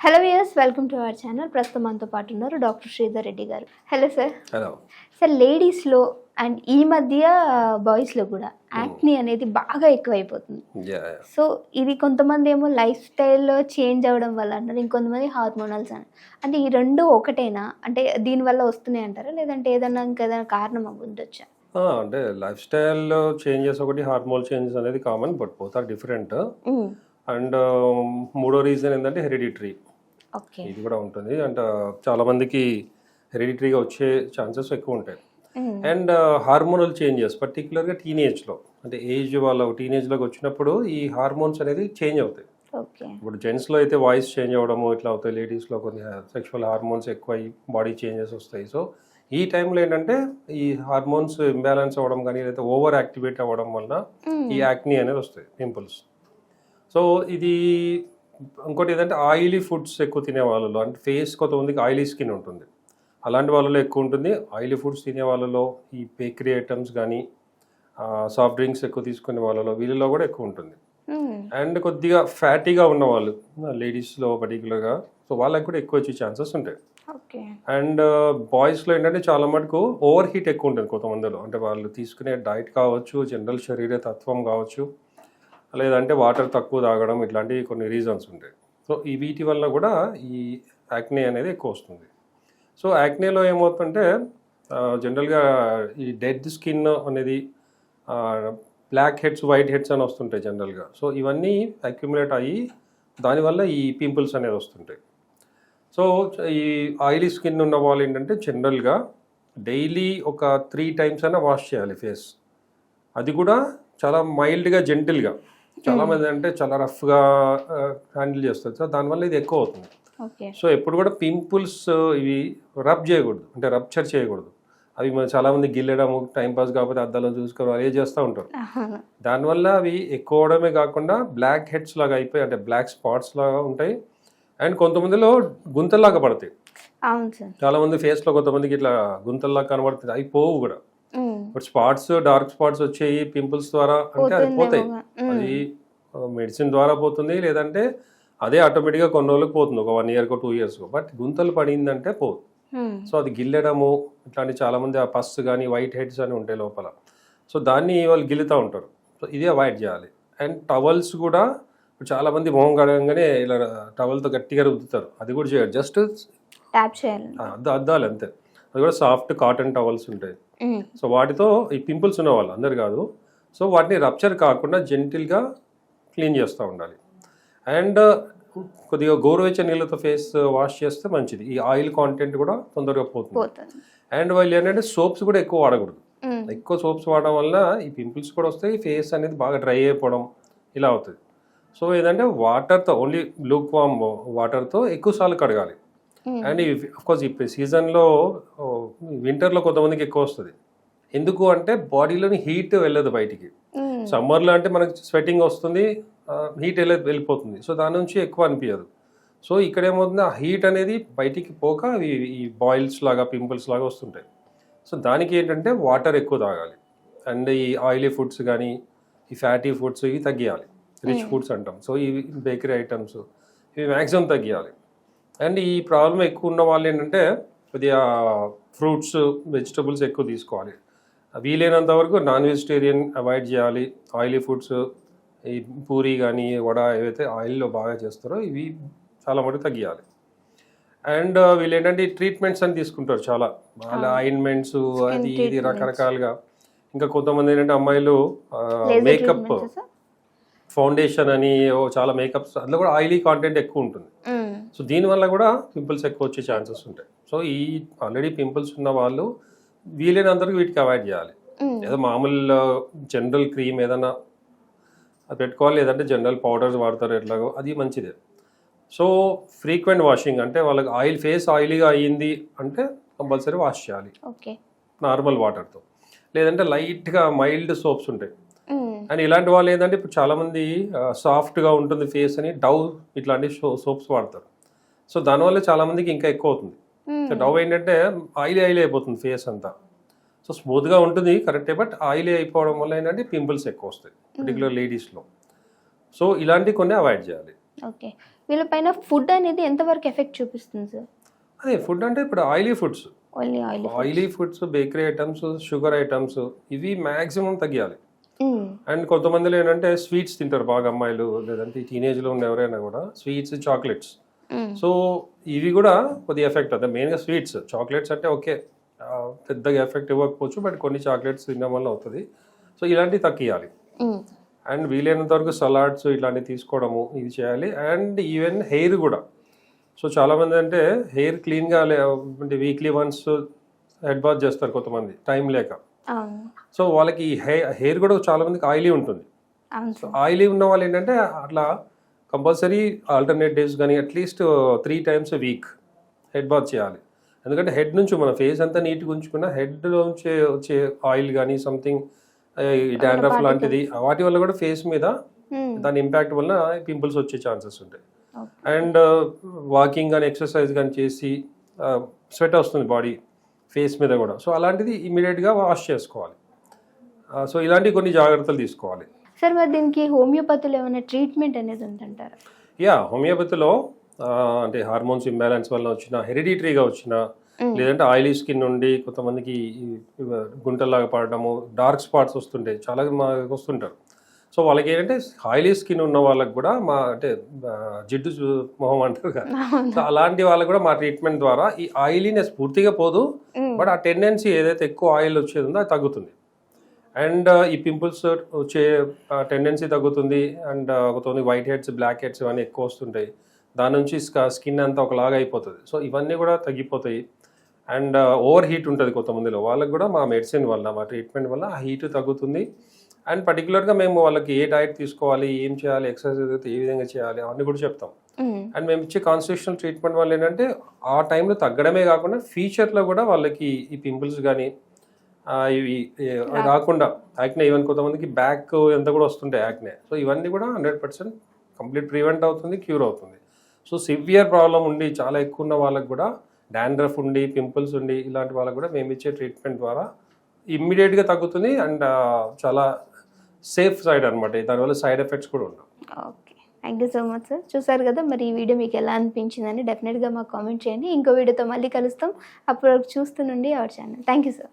Hello viewers, welcome to our channel. ప్రస్తుతం మనతో పాటు ఉన్నారు డాక్టర్ శ్రీధర్ రెడ్డి గారు. Hello sir. హలో సార్, లేడీస్లో అండ్ ఈ మధ్య బాయ్స్లో కూడా యాక్ని అనేది బాగా ఎక్కువైపోతుంది. సో ఇది కొంతమంది ఏమో లైఫ్ స్టైల్ చేంజ్ అవ్వడం వల్ల అంటారు, ఇంకొంతమంది హార్మోనల్స్ అని. అంటే ఈ రెండు ఒకటేనా? అంటే దీనివల్ల వస్తున్నాయి అంటారా, లేదంటే ఇంకేదైనా కారణం ఉండొచ్చా? అంటే లైఫ్ స్టైల్ చేంజెస్ ఒకటి, హార్మోన్ చేంజెస్ అనేది common, but both are different. And మూడో రీజన్ ఏంటంటే హెరిడిటరీ. ఇది కూడా ఉంటుంది. అండ్ చాలా మందికి హెరిడిటరీగా వచ్చే ఛాన్సెస్ ఎక్కువ ఉంటాయి. అండ్ హార్మోనల్ చేంజెస్ పర్టికులర్గా టీనేజ్లో, అంటే ఏజ్ వాళ్ళ టీనేజ్లోకి వచ్చినప్పుడు ఈ హార్మోన్స్ అనేది చేంజ్ అవుతాయి. ఇప్పుడు జెంట్స్లో అయితే వాయిస్ చేంజ్ అవ్వడము ఇట్లా అవుతాయి, లేడీస్లో కొన్ని సెక్షువల్ హార్మోన్స్ ఎక్కువ బాడీ చేంజెస్ వస్తాయి. సో ఈ టైంలో ఏంటంటే ఈ హార్మోన్స్ ఇంబ్యాలెన్స్ అవ్వడం కానీ లేదా ఓవర్ యాక్టివేట్ అవ్వడం వల్ల ఈ యాక్ని అనేది వస్తాయి, పింపుల్స్. సో ఇది ఇంకోటి ఏంటంటే ఆయిలీ ఫుడ్స్ ఎక్కువ తినే వాళ్ళలో, అంటే ఫేస్ కొంతమందికి ఆయిలీ స్కిన్ ఉంటుంది, అలాంటి వాళ్ళలో ఎక్కువ ఉంటుంది. ఆయిలీ ఫుడ్స్ తినే వాళ్ళలో, ఈ బేకరీ ఐటమ్స్ కానీ సాఫ్ట్ డ్రింక్స్ ఎక్కువ తీసుకునే వాళ్ళలో, వీళ్ళలో కూడా ఎక్కువ ఉంటుంది. అండ్ కొద్దిగా ఫ్యాటీగా ఉన్న వాళ్ళు లేడీస్లో పర్టికులర్గా, సో వాళ్ళకి కూడా ఎక్కువ వచ్చే ఛాన్సెస్ ఉంటాయి. అండ్ బాయ్స్లో ఏంటంటే చాలా మటుకు ఓవర్ హీట్ ఎక్కువ ఉంటుంది కొంతమందిలో, అంటే వాళ్ళు తీసుకునే డైట్ కావచ్చు, జనరల్ శరీర తత్వం కావచ్చు, లేదంటే వాటర్ తక్కువ తాగడం, ఇట్లాంటివి కొన్ని రీజన్స్ ఉంటాయి. సో ఈ వీటి వల్ల కూడా ఈ యాక్నే అనేది ఎక్కువ వస్తుంది. సో యాక్నేలో ఏమవుతుందంటే జనరల్గా ఈ డెడ్ స్కిన్ అనేది, బ్లాక్ హెడ్స్, వైట్ హెడ్స్ అని వస్తుంటాయి జనరల్గా. సో ఇవన్నీ అక్యుములేట్ అయ్యి దానివల్ల ఈ పింపుల్స్ అనేది వస్తుంటాయి. సో ఈ ఆయిలీ స్కిన్ ఉన్న వాళ్ళు ఏంటంటే జనరల్గా డైలీ ఒక 3 times అయినా వాష్ చేయాలి ఫేస్. అది కూడా చాలా మైల్డ్గా, జెంటిల్గా. చాలామంది అంటే చాలా రఫ్గా హ్యాండిల్ చేస్తారు, సో దానివల్ల ఇది ఎక్కువ అవుతుంది. సో ఎప్పుడు కూడా పింపుల్స్ ఇవి రబ్ చేయకూడదు, అంటే రప్చర్ చేయకూడదు. అవి చాలామంది గిల్లడం, టైంపాస్ కాకపోతే అద్దాలో చూసుకోవడం అదే చేస్తూ ఉంటారు. దానివల్ల అవి ఎక్కువ అవడమే కాకుండా బ్లాక్ హెడ్స్ లాగా అయిపోయి, అంటే బ్లాక్ స్పాట్స్ లాగా ఉంటాయి. అండ్ కొంతమందిలో గుంతల్లాగా పడతాయి. చాలా మంది ఫేస్లో కొంతమందికి ఇట్లా గుంతల్లాగా కనబడుతుంది, అవి పోవు కూడా. బట్ స్పాట్స్, డార్క్ స్పాట్స్ వచ్చేవి పింపుల్స్ ద్వారా, అంటే అది పోతాయి. అది మెడిసిన్ ద్వారా పోతుంది, లేదంటే అదే ఆటోమేటిక్గా కొన్ని రోజులకు పోతుంది, ఒక 1 year 2 years. బట్ గుంతలు పడిందంటే పోదు. సో అది గిల్లడము ఇట్లాంటి చాలా మంది ఆ పస్ కానీ వైట్ హెడ్స్ అని ఉంటాయి లోపల, సో దాన్ని వాళ్ళు గిల్లుతూ ఉంటారు. సో ఇది అవాయిడ్ చేయాలి. అండ్ టవల్స్ కూడా చాలా మంది మొహం కడగంగానే ఇలా టవల్తో గట్టిగా రుద్దుతారు, అది కూడా చేయాలి. జస్ట్ అద్దాలి అంతే. అది కూడా సాఫ్ట్ కాటన్ టవల్స్ ఉంటాయి. సో వాటితో ఈ పింపుల్స్ ఉన్న వాళ్ళు, అందరు కాదు, సో వాటిని రప్చర్ కాకుండా జెంటిల్గా క్లీన్ చేస్తూ ఉండాలి. అండ్ కొద్దిగా గోరువెచ్చని నీళ్ళతో ఫేస్ వాష్ చేస్తే మంచిది. ఈ ఆయిల్ కాంటెంట్ కూడా తొందరగా పోతుంది. అండ్ వాళ్ళు ఏంటంటే సోప్స్ కూడా ఎక్కువ వాడకూడదు. ఎక్కువ సోప్స్ వాడడం వల్ల ఈ పింపుల్స్ కూడా వస్తాయి, ఫేస్ అనేది బాగా డ్రై అయిపోవడం ఇలా అవుతుంది. సో ఏంటంటే వాటర్తో, ఓన్లీ లూక్ వామ్ వాటర్తో ఎక్కువసార్లు కడగాలి. అండ్ అఫ్కోర్స్ ఈ సీజన్లో, వింటర్లో కొంతమందికి ఎక్కువ వస్తుంది. ఎందుకు అంటే బాడీలోని హీట్ వెళ్ళదు బయటికి. సమ్మర్లో అంటే మనకి స్వెటింగ్ వస్తుంది, హీట్ వెళ్ళిపోతుంది, సో దాని నుంచి ఎక్కువ అనిపించదు. సో ఇక్కడ ఏమవుతుంది, ఆ హీట్ అనేది బయటికి పోక ఈ బాయిల్స్ లాగా, పింపుల్స్ లాగా వస్తుంటాయి. సో దానికి ఏంటంటే వాటర్ ఎక్కువ తాగాలి. అండ్ ఈ ఆయిలీ ఫుడ్స్ కానీ, ఈ ఫ్యాటీ ఫుడ్స్ ఇవి తగ్గియాలి. రిచ్ ఫుడ్స్ అంటాం, సో ఇవి బేకరీ ఐటమ్స్ ఇవి మ్యాక్సిమం తగ్గియాలి. అండ్ ఈ ప్రాబ్లం ఎక్కువ ఉన్న వాళ్ళు ఏంటంటే కొద్దిగా ఫ్రూట్స్, వెజిటబుల్స్ ఎక్కువ తీసుకోవాలి. వీలైనంత వరకు నాన్ వెజిటేరియన్ అవాయిడ్ చేయాలి. ఆయిలీ ఫుడ్స్, ఈ పూరి కానీ, వడ ఏవైతే ఆయిల్లో బాగా చేస్తారో ఇవి చాలా మటుకు తగ్గియాలి. అండ్ వీళ్ళు ఏంటంటే ఈ ట్రీట్మెంట్స్ అని తీసుకుంటారు చాలా, వాళ్ళ ఆయింట్మెంట్స్ అది ఇది రకరకాలుగా. ఇంకా కొంతమంది ఏంటంటే అమ్మాయిలు మేకప్, ఫౌండేషన్ అని చాలా మేకప్స్, అందులో కూడా ఆయిలీ కాంటెంట్ ఎక్కువ ఉంటుంది. సో దీనివల్ల కూడా పింపుల్స్ ఎక్కువ వచ్చే ఛాన్సెస్ ఉంటాయి. సో ఈ ఆల్రెడీ పింపుల్స్ ఉన్న వాళ్ళు వీలైనంతవరకు వీటికి అవాయిడ్ చేయాలి. ఏదో మామూలు జనరల్ క్రీమ్ ఏదైనా అది పెట్టుకోవాలి, లేదంటే జనరల్ పౌడర్స్ వాడతారు ఎట్లాగో, అది మంచిదే. సో ఫ్రీక్వెంట్ వాషింగ్, అంటే వాళ్ళకి ఫేస్ ఆయిలీగా అయ్యింది అంటే కంపల్సరీ వాష్ చేయాలి నార్మల్ వాటర్తో, లేదంటే లైట్గా మైల్డ్ సోప్స్ ఉంటాయి. అండ్ ఇలాంటి వాళ్ళు ఏంటంటే ఇప్పుడు చాలామంది సాఫ్ట్గా ఉంటుంది ఫేస్ అని డవ్ ఇట్లాంటి సోప్స్ వాడతారు. సో దానివల్ల చాలామందికి ఇంకా ఎక్కువ అవుతుంది. డవ్ ఏంటంటే ఆయిలీ అయిపోతుంది ఫేస్ అంతా. సో స్మూత్గా ఉంటుంది కరెక్టే, బట్ ఆయిలీ అయిపోవడం వల్ల ఏంటంటే పింపుల్స్ ఎక్కువ వస్తాయి, పర్టికులర్ లేడీస్లో. సో ఇలాంటివి కొన్ని అవాయిడ్ చేయాలి. ఓకే, వీళ్ళపైన ఫుడ్ అనేది ఎంతవరకు ఎఫెక్ట్ చూపిస్తుంది సార్? అదే ఫుడ్ అంటే ఇప్పుడు oily foods, only oil. Bakery items, sugar items ఇవి మ్యాక్సిమం తగ్గాలి. అండ్ కొంతమందిలో ఏంటంటే స్వీట్స్ తింటారు బాగా అమ్మాయిలు, లేదంటే టీనేజ్లో ఉన్న ఎవరైనా కూడా స్వీట్స్, చాక్లెట్స్. సో ఇవి కూడా కొద్దిగా ఎఫెక్ట్ అవుతాయి. మెయిన్గా స్వీట్స్, చాక్లెట్స్ అంటే ఓకే పెద్దగా ఎఫెక్ట్ ఇవ్వకపోవచ్చు, బట్ కొన్ని చాక్లెట్స్ తినడం వల్ల అవుతుంది. సో ఇలాంటివి తగ్గియాలి. అండ్ వీలైనంత వరకు సలాడ్స్ ఇట్లాంటివి తీసుకోవడము ఇది చేయాలి. అండ్ ఈవెన్ హెయిర్ కూడా. సో చాలామంది అంటే హెయిర్ క్లీన్గా అంటే వీక్లీ వన్స్ హెడ్ బాత్ చేస్తారు కొంతమంది టైం లేక. సో వాళ్ళకి హెయిర్ కూడా చాలా మందికి ఆయిలీ ఉంటుంది. సో ఆయిలీ ఉన్న వాళ్ళు ఏంటంటే అట్లా కంపల్సరీ ఆల్టర్నేట్ డేస్ కానీ at least 3 times a week head bath చేయాలి. ఎందుకంటే హెడ్ నుంచి మన ఫేస్ అంతా నీట్గా ఉంచుకున్న హెడ్లోంచి వచ్చే ఆయిల్ కానీ సంథింగ్ డాండ్రఫ్ లాంటిది వాటి వల్ల కూడా ఫేస్ మీద దాని ఇంపాక్ట్ వల్ల పింపుల్స్ వచ్చే ఛాన్సెస్ ఉంటాయి. అండ్ వాకింగ్ కానీ ఎక్సర్సైజ్ కానీ చేసి స్వెట్ వస్తుంది బాడీ ఫేస్ మీద కూడా. సో అలాంటిది ఇమీడియట్గా వాష్ చేసుకోవాలి. సో ఇలాంటి కొన్ని జాగ్రత్తలు తీసుకోవాలి. సార్ మరి దీనికి హోమియోపతిలో ఏమైనా ట్రీట్మెంట్ అనేది ఉందంటారా? హోమియోపతిలో అంటే హార్మోన్స్ ఇంబ్యాలెన్స్ వల్ల వచ్చిన, హెరిడిటరీగా వచ్చిన, లేదంటే ఆయిలీ స్కిన్ నుండి కొంతమందికి గుంటల్లాగా పడడము, డార్క్ స్పాట్స్ వస్తుంటాయి, చాలా వస్తుంటారు. సో వాళ్ళకి ఏంటంటే ఆయిలీ స్కిన్ ఉన్న వాళ్ళకి కూడా అంటే జిడ్డు మొహం అంటారు కదా, సో అలాంటి వాళ్ళకి కూడా మా ట్రీట్మెంట్ ద్వారా ఈ ఆయిలీనెస్ పూర్తిగా పోదు, బట్ ఆ టెండెన్సీ ఏదైతే ఎక్కువ ఆయిల్ వచ్చేది ఉందో అది తగ్గుతుంది. అండ్ ఈ పింపుల్స్ వచ్చే టెండెన్సీ తగ్గుతుంది. అండ్ కొంతమంది వైట్ హెడ్స్, బ్లాక్ హెడ్స్ ఇవన్నీ ఎక్కువ వస్తుంటాయి. దాని నుంచి స్కిన్ అంతా ఒకలాగా అయిపోతుంది. సో ఇవన్నీ కూడా తగ్గిపోతాయి. అండ్ ఓవర్ హీట్ ఉంటుంది కొంతమందిలో, వాళ్ళకి కూడా మా మెడిసిన్ వల్ల, మా ట్రీట్మెంట్ వల్ల ఆ హీట్ తగ్గుతుంది. అండ్ పర్టికులర్గా మేము వాళ్ళకి ఏ డైట్ తీసుకోవాలి, ఏం చేయాలి, ఎక్సర్సైజ్ అయితే ఏ విధంగా చేయాలి అవన్నీ కూడా చెప్తాం. అండ్ మేము ఇచ్చే కాన్స్టిట్యూషనల్ ట్రీట్మెంట్ వల్ల ఏంటంటే ఆ టైంలో తగ్గడమే కాకుండా ఫ్యూచర్లో కూడా వాళ్ళకి ఈ పింపుల్స్ కానీ ఇవి రాకుండా, యాక్నే ఈవెన్ కొంతమందికి బ్యాక్ ఎంత కూడా వస్తుంటాయి యాక్నే. సో ఇవన్నీ కూడా 100% కంప్లీట్ ప్రివెంట్ అవుతుంది, క్యూర్ అవుతుంది. సో సివియర్ ప్రాబ్లం ఉండి చాలా ఎక్కువ ఉన్న వాళ్ళకి కూడా, డాండ్రఫ్ ఉండి, పింపుల్స్ ఉండి ఇలాంటి వాళ్ళకి కూడా మేము ఇచ్చే ట్రీట్మెంట్ ద్వారా ఇమ్మీడియట్గా తగ్గుతుంది. అండ్ చాలా సేఫ్ సైడ్ అనమాట, దానివల్ల సైడ్ ఎఫెక్ట్స్ కూడా ఉండవు. Okay, thank you so much sir. చూసారు కదా, మరి ఈ వీడియో మీకు ఎలా అనిపించిందని డెఫినెట్గా మాకు కామెంట్ చేయండి. ఇంకో వీడియోతో మళ్ళీ కలుస్తాం. అప్పుడు చూస్తుండండి our channel. Thank you sir.